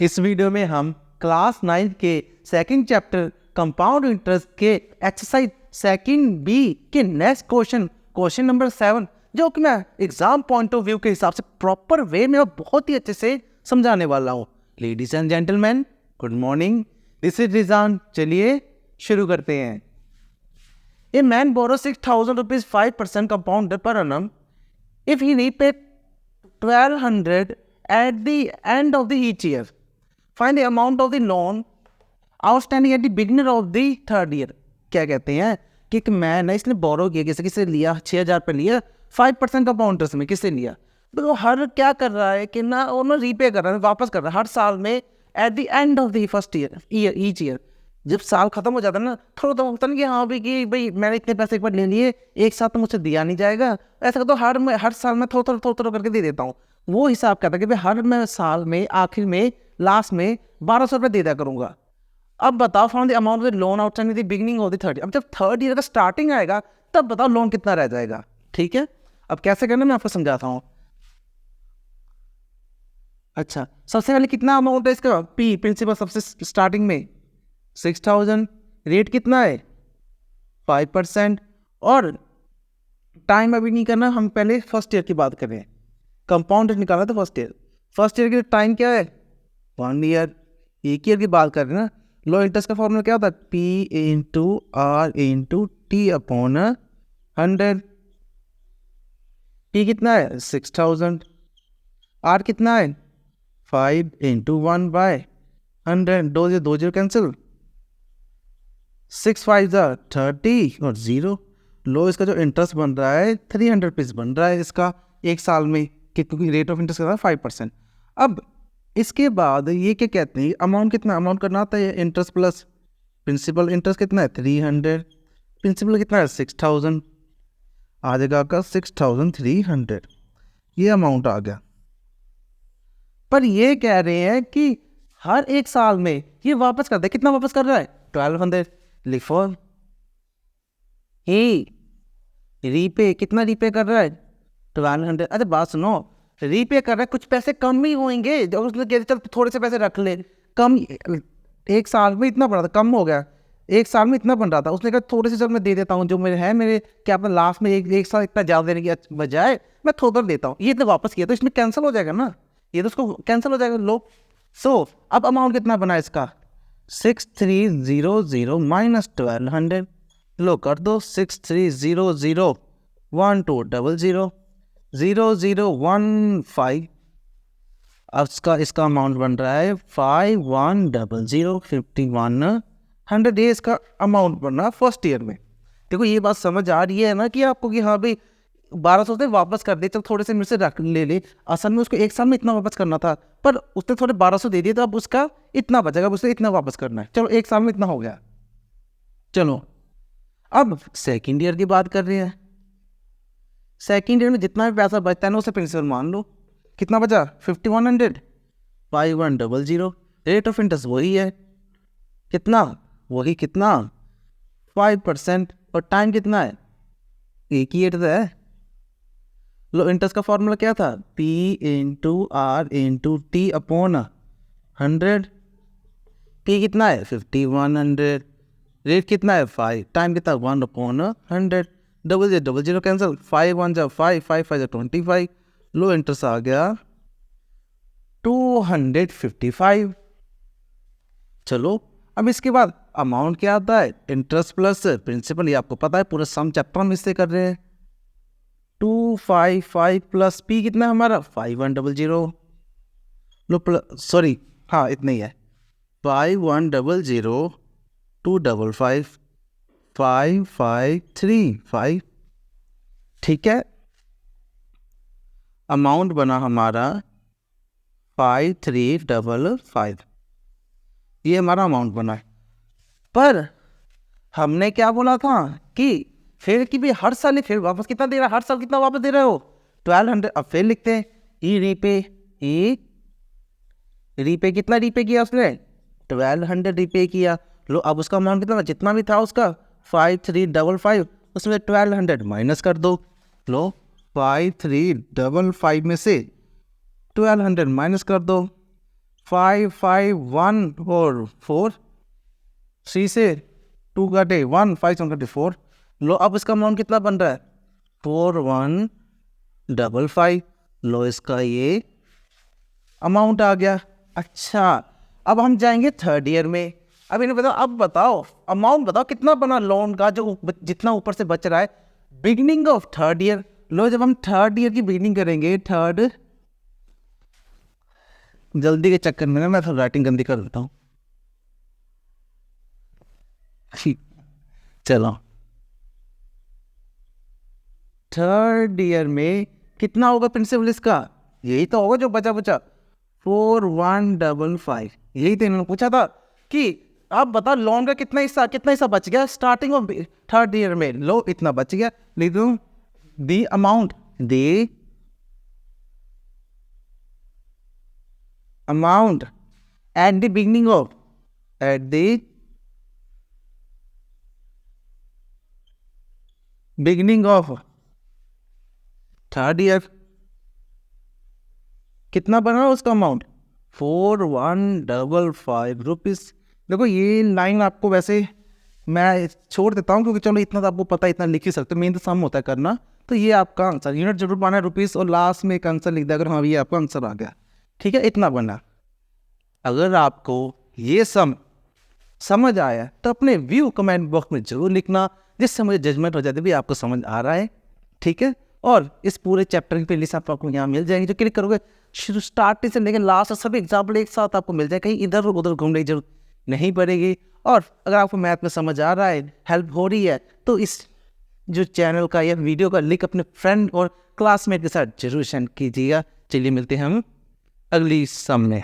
इस वीडियो में हम क्लास 9 के सेकंड चैप्टर कंपाउंड इंटरेस्ट के एक्सरसाइज सेकंड बी के नेक्स्ट क्वेश्चन नंबर 7 जो कि मैं एग्जाम पॉइंट ऑफ व्यू के हिसाब से प्रॉपर वे में और बहुत ही अच्छे से समझाने वाला हूँ। Ladies and gentleman, good morning, this is Rizan. चलिए शुरू करते हैं। A man borrow 6,000 rupees 5% compound per annum if he repay 1,200 at the end of the each year. Find the amount of the loan outstanding at the beginning of the third year. क्या कहते हैं कि एक man है, इसने बोरो किया, किसे लिया, 6,000 पे लिया, 5% कंपाउंड इंटरेस्ट में किसे लिया। तो वो हर क्या कर रहा है कि ना वो रीपे कर रहा है, वापस कर रहा है हर साल में at the end of the first year each year. जब साल खत्म हो जाता है ना, थोड़ा तो होता नहीं कि हाँ भाई मैंने इतने पैसे एक बार ले लिए, एक साथ तो मुझसे दिया नहीं जाएगा, ऐसा तो हर साल में थोड़ा करके दे देता हूँ। वो हिसाब कहता है कि भाई हर मैं साल में आखिर में लास्ट में 1,200 रुपये दे दिया करूँगा। अब बताओ found the amount of loan outstanding the beginning of the third. अब जब थर्ड ईयर का स्टार्टिंग आएगा तब बताओ लोन कितना रह जाएगा। ठीक है, अब कैसे करना मैं आपको समझाता हूँ। अच्छा, सबसे पहले कितना अमाउंट है इसका, पी प्रिंसिपल सबसे स्टार्टिंग में 6,000, रेट कितना है 5%, और टाइम अभी नहीं करना, हम पहले फर्स्ट ईयर की बात कर रहे हैं। कंपाउंड निकाला था फर्स्ट ईयर के टाइम क्या है 1 ईयर, एक ईयर की बात कर रहे हैं ना। लो इंटरेस्ट का फॉर्मूला क्या होता है, P into R into T upon 100। P कितना है 6,000, आर कितना है 5 इंटू 1/100, दो जीरो कैंसिल, 6 5 30 और 0। लो इसका जो इंटरेस्ट बन रहा है 300 रुपीज़ बन रहा है इसका एक साल में, क्योंकि रेट ऑफ इंटरेस्ट का 5%। अब इसके बाद ये क्या कहते हैं, अमाउंट कितना, अमाउंट करना आता है इंटरेस्ट प्लस प्रिंसिपल। इंटरेस्ट कितना है 300, प्रिंसिपल कितना है 6,000, आ जाएगा आपका 6,300, ये अमाउंट आ गया। पर ये कह रहे हैं कि हर एक साल में ये वापस कर दे, कितना वापस कर रहा है 1,200। लिखो रीपे, कितना रीपे कर रहा है 1,200। अरे बात सुनो, रीपे कर रहा है, कुछ पैसे कम ही होंगे, जब उसने कह चल थोड़े से पैसे रख ले, कम एक साल में इतना बन रहा था, कम हो गया, एक साल में इतना बन रहा था, उसने कहा थोड़े से चल मैं दे देता हूँ, जो मेरे है मेरे क्या अपना लास्ट में एक साल इतना ज़्यादा देने की बजाय मैं थोड़ा देता हूँ, ये इतना वापस किया तो इसमें कैंसिल हो जाएगा ना, ये तो उसको कैंसिल हो जाएगा। लो अब अमाउंट कितना बना इसका 6,300 माइनस 1,200। लो कर दो 6,300 1 2 0 0 0 0 1 5। अब इसका अमाउंट बन रहा है 5,100 5,100। ये इसका अमाउंट बन रहा है फर्स्ट ईयर में। देखो ये बात समझ आ रही है ना कि आपको कि हाँ भाई 1,200 से वापस कर दे, तो थोड़े से मेरे से रख ले। असल में उसको एक साल में इतना वापस करना था, पर उसने थोड़े 1,200 दे दिए, तो अब उसका इतना बचेगा, अब उसे इतना वापस करना है। चलो एक साल में इतना हो गया। चलो अब सेकेंड ईयर की बात कर रहे हैं। सेकेंड ईयर में जितना भी पैसा बचता है ना उसे प्रिंसिपल मान लो, कितना बचा 5,100, 5,100। रेट ऑफ इंटरेस्ट वही है, कितना 5%, और टाइम कितना है एक ही ईयर है। लो इंटरेस्ट का फॉर्मूला क्या था, P into R into T upon 100। P कितना है 5,100, रेट कितना है 5, टाइम कितना 1/100, डबल जीरो कैंसिल, 5 1 5 5 5 25। लो इंटरेस्ट आ गया 255। चलो अब इसके बाद अमाउंट क्या आता है, इंटरेस्ट प्लस प्रिंसिपल, ये आपको पता है, पूरा सम चैप्टर हम इससे कर रहे हैं। 255 प्लस पी कितना है हमारा 5,100। लो प्लस सॉरी हाँ इतना ही है, 5,100 255 5,535। ठीक है, अमाउंट बना हमारा 5,355, ये हमारा अमाउंट बना है। पर हमने क्या बोला था कि फिर कि भाई हर साल ही फिर वापस कितना दे रहा है, हर साल कितना वापस दे रहे हो 1,200। अब फिर लिखते हैं रीपे कितना रीपे किया उसने 1,200 रीपे किया। लो अब उसका अमाउंट कितना, जितना भी था उसका 5,355, उसमें 1,200 माइनस कर दो। लो 5,355 में से 1,200 माइनस कर दो, 5 5 1 और 4, 3 से 2 काटे 1, 5 7 काटे 4। लो अब इसका अमाउंट कितना बन रहा है 4155। लो इसका ये अमाउंट आ गया। अच्छा अब हम जाएंगे थर्ड ईयर में। अब इन्हें बताओ, अब बताओ अमाउंट बताओ कितना बना लोन का, जो जितना ऊपर से बच रहा है बिगिनिंग ऑफ थर्ड ईयर। लो जब हम थर्ड ईयर की बिगिनिंग करेंगे, थर्ड, जल्दी के चक्कर में ना मैं थोड़ा राइटिंग गंदी कर देता हूँ। चलो थर्ड ईयर में कितना होगा प्रिंसिपल इसका, यही तो होगा जो बचा बचा 4155। यही तो इन्होंने पूछा था कि आप बताओ लोन का कितना हिस्सा बच गया स्टार्टिंग ऑफ थर्ड ईयर में। लो इतना बच गया, लिख दूं the amount at the beginning of third year. कितना बना उसका अमाउंट 4155 रुपीज़। देखो ये लाइन आपको वैसे मैं छोड़ देता हूँ क्योंकि चलो इतना तो आपको पता है, इतना लिख ही सकते हो, मेन तो सम होता है करना। तो ये आपका आंसर, यूनिट जरूर पाना है रुपीज़, और लास्ट में एक आंसर लिख दिया अगर हाँ ये आपका आंसर आ गया। ठीक है, इतना बना। अगर आपको ये सम समझ आया तो अपने व्यू कमेंट बॉक्स में जरूर लिखना, जिससे मुझे जजमेंट हो जाती है आपको समझ आ रहा है। ठीक है, और इस पूरे चैप्टर की प्लेलिस्ट आपको यहाँ मिल जाएगी, जो क्लिक करोगे शुरू स्टार्टिंग से लेकर लास्ट सभी एग्जाम्पल एक साथ आपको मिल जाए, कहीं इधर उधर घूमने की जरूरत नहीं पड़ेगी। और अगर आपको मैथ में समझ आ रहा है, हेल्प हो रही है, तो इस जो चैनल का या वीडियो का लिंक अपने फ्रेंड और क्लासमेट के साथ जरूर शेयर कीजिएगा। चलिए मिलते हैं हम अगली सम में।